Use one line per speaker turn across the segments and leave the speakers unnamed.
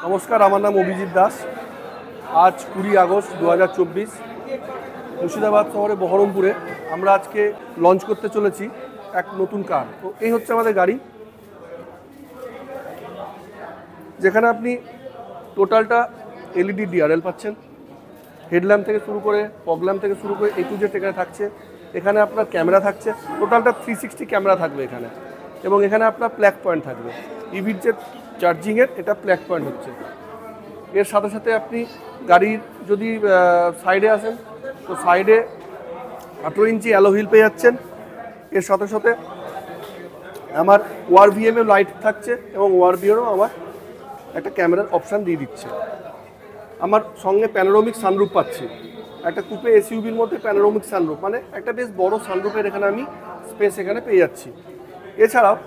নমস্কার, আমার নাম অভিজিৎ দাস। আজ 20 আগস্ট 2024 মুর্শিদাবাদ শহরে বহরমপুরে আমরা আজকে লঞ্চ করতে চলেছি এক নতুন কার। তো এই হচ্ছে আমাদের গাড়ি, যেখানে আপনি টোটালটা এলইডি ডিআরএল পাচ্ছেন। হেডল্যাম্প থেকে শুরু করে ফগল্যাম্প থেকে শুরু করে A to Z এখানে থাকছে। এখানে আপনার ক্যামেরা থাকছে, টোটালটা 360 ক্যামেরা থাকবে এখানে। এবং এখানে আপনার প্লাগ পয়েন্ট থাকবে, ইভির যে চার্জিংয়ের এটা প্লাগ পয়েন্ট হচ্ছে। এর সাথে সাথে আপনি গাড়ির যদি সাইডে আসেন তো সাইডে 18 ইঞ্চি অ্যালো হুইল পেয়ে যাচ্ছেন। এর সাথে সাথে আমার ORVM লাইট থাকছে এবং ORVMও আমার একটা ক্যামেরার অপশান দিয়ে দিচ্ছে। আমার সঙ্গে প্যানোরামিক সানরুফ পাচ্ছি, একটা কুপে এসইউভির মধ্যে প্যানোরামিক সানরুফ, মানে একটা বেশ বড় সানরুফের এখানে আমি স্পেস এখানে পেয়ে যাচ্ছি। এছাড়াও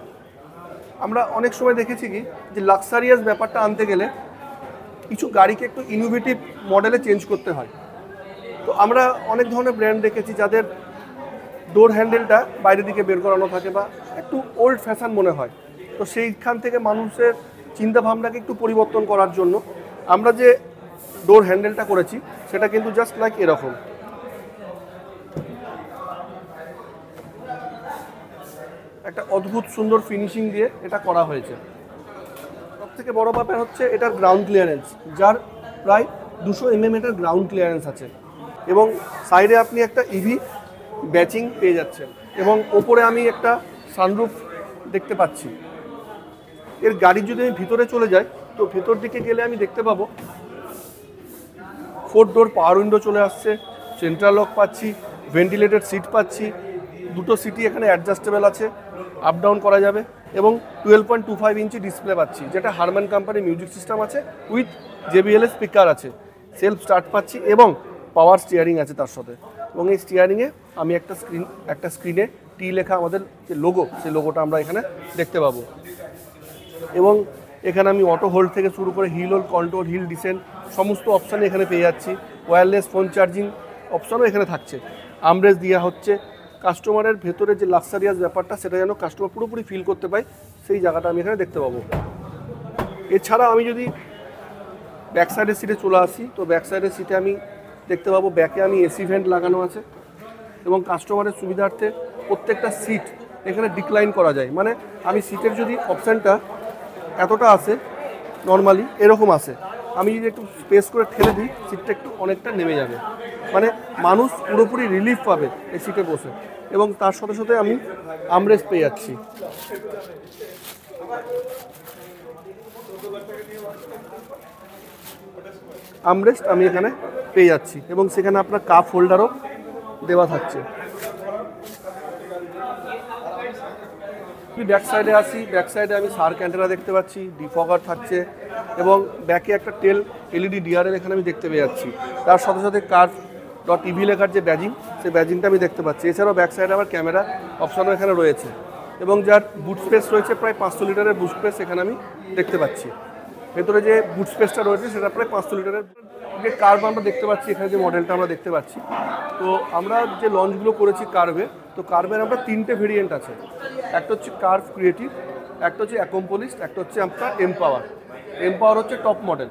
আমরা অনেক সময় দেখেছি কি যে লাক্সারিয়াস ব্যাপারটা আনতে গেলে কিছু গাড়িকে একটু ইনোভেটিভ মডেলে চেঞ্জ করতে হয়। তো আমরা অনেক ধরনের ব্র্যান্ড দেখেছি যাদের ডোর হ্যান্ডেলটা বাইরের দিকে বের করানো থাকে বা একটু ওল্ড ফ্যাশন মনে হয়। তো সেইখান থেকে মানুষের চিন্তাভাবনাকে একটু পরিবর্তন করার জন্য আমরা যে ডোর হ্যান্ডেলটা করেছি সেটা কিন্তু জাস্ট লাইক এরকম। একটা অদ্ভুত সুন্দর ফিনিশিং দিয়ে এটা করা হয়েছে। সবথেকে বড় ব্যাপার হচ্ছে এটার গ্রাউন্ড ক্লিয়ারেন্স, যার প্রায় 200 mm এর গ্রাউন্ড ক্লিয়ারেন্স আছে। এবং সাইডে আপনি একটা ইভি ব্যাচিং পেয়ে যাচ্ছেন এবং ওপরে আমি একটা সানরুফ দেখতে পাচ্ছি। এর গাড়ি যদি আমি ভিতরে চলে যাই তো ভেতর দিকে গেলে আমি দেখতে পাবো 4 ডোর পাওয়ার উইন্ডো চলে আসছে, সেন্ট্রাল লক পাচ্ছি, ভেন্টিলেটেড সিট পাচ্ছি, দুটো সিটই এখানে অ্যাডজাস্টেবল আছে, আপ ডাউন করা যাবে এবং 12.25 ইঞ্চি ডিসপ্লে পাচ্ছি, যেটা হারম্যান কোম্পানি মিউজিক সিস্টেম আছে উইথ JBL স্পিকার আছে, সেলফ স্টার্ট পাচ্ছি এবং পাওয়ার স্টিয়ারিং আছে তার সাথে। এবং এই স্টিয়ারিংয়ে আমি একটা স্ক্রিনে টি লেখা আমাদের যে লোগো, সেই লোগোটা আমরা এখানে দেখতে পাবো। এবং এখানে আমি অটো হোল্ড থেকে শুরু করে hill hold, control, hill descent সমস্ত অপশানই এখানে পেয়ে যাচ্ছি। ওয়্যারলেস ফোন চার্জিং অপশানও এখানে থাকছে। আমব্রেস দেওয়া হচ্ছে। কাস্টমারের ভেতরে যে লাক্সারিয়াস ব্যাপারটা সেটা যেন কাস্টমার পুরোপুরি ফিল করতে পায়, সেই জায়গাটা আমি এখানে দেখতে পাবো। এছাড়া আমি যদি ব্যাক সাইডের সিটে চলে আসি তো ব্যাক সাইডের সিটে আমি দেখতে পাবো ব্যাকে আমি এসি ভেন্ট লাগানো আছে এবং কাস্টমারের সুবিধার্থে প্রত্যেকটা সিট এখানে ডিক্লাইন করা যায়। মানে আমি সিটের যদি অপশানটা এতটা আসে, নর্মালি এরকম আসে, আমি যদি একটু স্পেস করে ঠেলে দিই সিটটা একটু অনেকটা নেমে যাবে, মানে মানুষ পুরোপুরি রিলিফ পাবে এই সিটে বসে। এবং তার সাথে সাথে আমি আমরেস্ট পেয়ে যাচ্ছি। আমরেস্ট আমি এখানে পেয়ে যাচ্ছি এবং সেখানে আপনার কাপ হোল্ডারও দেওয়া থাকছে। ব্যাক সাইডে আসি, ব্যাক সাইডে আমি সার্ক অ্যান্টেনা দেখতে পাচ্ছি, ডিফগার থাকছে এবং ব্যাকে একটা টেল এলইডি ডিআরএল এখানে আমি দেখতে পেয়ে যাচ্ছি। তার সাথে সাথে কার.ইভি লেখার যে ব্যাজিং, সেই ব্যাজিংটা আমি দেখতে পাচ্ছি। এছাড়াও ব্যাক সাইডে আমার ক্যামেরা অপশানও এখানে রয়েছে এবং যার বুট স্পেস রয়েছে প্রায় 500 লিটারের বুট স্পেস এখানে আমি দেখতে পাচ্ছি। ভেতরে যে বুট স্পেসটা রয়েছে সেটা প্রায় 500 লিটারের। যে কার্ভ আমরা দেখতে পাচ্ছি, এখানে যে মডেলটা আমরা দেখতে পাচ্ছি, তো আমরা যে লঞ্চগুলো করেছি কার্ভে, তো কার্ভের আমরা 3টে ভেরিয়েন্ট আছে। একটা হচ্ছে কার্ভ ক্রিয়েটিভ, একটা হচ্ছে অ্যাকম্পলিশড, একটা হচ্ছে আপনার এমপাওয়ার। এমপাওয়ার হচ্ছে টপ মডেল,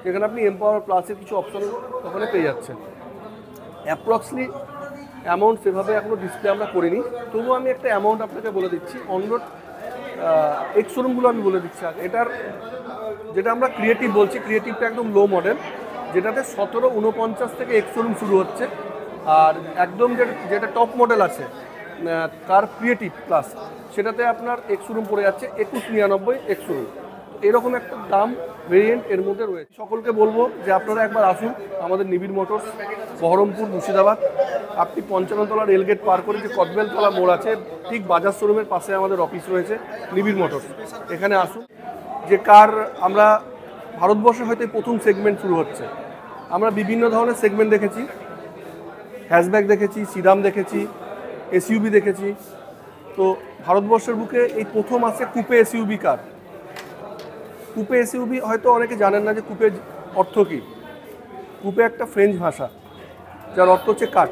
যেখানে আপনি এমপাওয়ার প্লাসের কিছু অপশন ওখানে পেয়ে যাচ্ছেন। অ্যাপ্রক্সলি অ্যামাউন্ট সেভাবে এখনও ডিসপ্লে আমরা করিনি, তবুও আমি একটা অ্যামাউন্ট আপনাকে বলে দিচ্ছি। অনরোড এক্স শোরুমগুলো আমি বলে দিচ্ছি। আর এটার যেটা আমরা ক্রিয়েটিভ বলছি, ক্রিয়েটিভটা একদম লো মডেল, যেটাতে 1749 থেকে এক্স শোরুম শুরু হচ্ছে। আর একদম যেটা টপ মডেল আছে কার ক্রিয়েটিভ প্লাস, সেটাতে আপনার এক্স শোরুম পড়ে যাচ্ছে 2199 এক্স শোরুম। এরকম একটা দাম ভেরিয়েন্ট এর মধ্যে রয়েছে। সকলকে বলবো যে আপনারা একবার আসুন আমাদের নিবিড় মোটরস, বহরমপুর, মুর্শিদাবাদ। আপনি 55 তলা রেলগেট পার করে যে কদবেলতলা মোড় আছে, ঠিক বাজার শোরুমের পাশে আমাদের অফিস রয়েছে নিবিড় মোটরস। এখানে আসুন। যে কার আমরা ভারতবর্ষে হয়তো প্রথম সেগমেন্ট শুরু হচ্ছে। আমরা বিভিন্ন ধরনের সেগমেন্ট দেখেছি, হ্যাশব্যাক দেখেছি, সিডাম দেখেছি, এসইউভি দেখেছি। তো ভারতবর্ষের বুকে এই প্রথম আসে কুপে এসইউভি কার। কুপে এসইউভি হয়তো অনেকে জানেন না যে কুপের অর্থ কী। কুপে একটা ফ্রেঞ্চ ভাষা, যার অর্থ হচ্ছে কাঠ।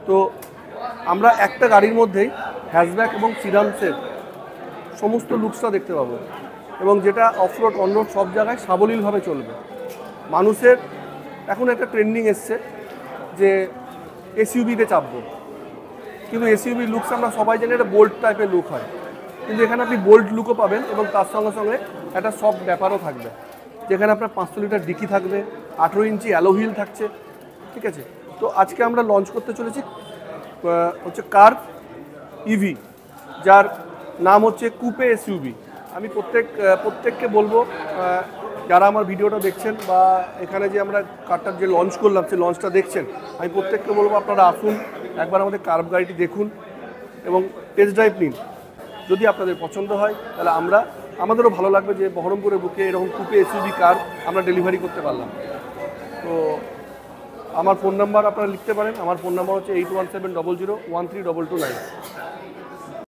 তো আমরা একটা গাড়ির মধ্যেই হ্যাশব্যাক এবং সিডামসের সমস্ত লুকসটা দেখতে পাবো। এবং যেটা অফরোড অনরোড সব জায়গায় সাবলীলভাবে চলবে। মানুষের এখন একটা ট্রেন্ডিং এসছে যে এসইউভিতে চাপবো, কিন্তু এসইউভি লুকস আমরা সবাই জানি একটা বোল্ড টাইপের লুক হয়, কিন্তু এখানে আপনি বোল্ড লুকও পাবেন এবং তার সঙ্গে সঙ্গে একটা সফট ব্যাপারও থাকবে, যেখানে আপনার 500 লিটার ডিকি থাকবে, 18 ইঞ্চি অ্যালো হুইল থাকছে, ঠিক আছে। তো আজকে আমরা লঞ্চ করতে চলেছি হচ্ছে কার ইভি, যার নাম হচ্ছে কুপে এসইউভি। আমি প্রত্যেককে বলবো, যারা আমার ভিডিওটা দেখছেন বা এখানে যে আমরা কারটার যে লঞ্চ করলাম সেই লঞ্চটা দেখছেন, আমি প্রত্যেককে বলবো আপনারা আসুন, একবার আমাদের কার গাড়িটি দেখুন এবং টেস্ট ড্রাইভ নিন। যদি আপনাদের পছন্দ হয় তাহলে আমাদেরও ভালো লাগবে যে বহরমপুরের বুকে এরকম কুপে এসইউভি কার আমরা ডেলিভারি করতে পারলাম। তো আমার ফোন নাম্বার আপনারা লিখতে পারেন, আমার ফোন নাম্বার হচ্ছে 8170013229।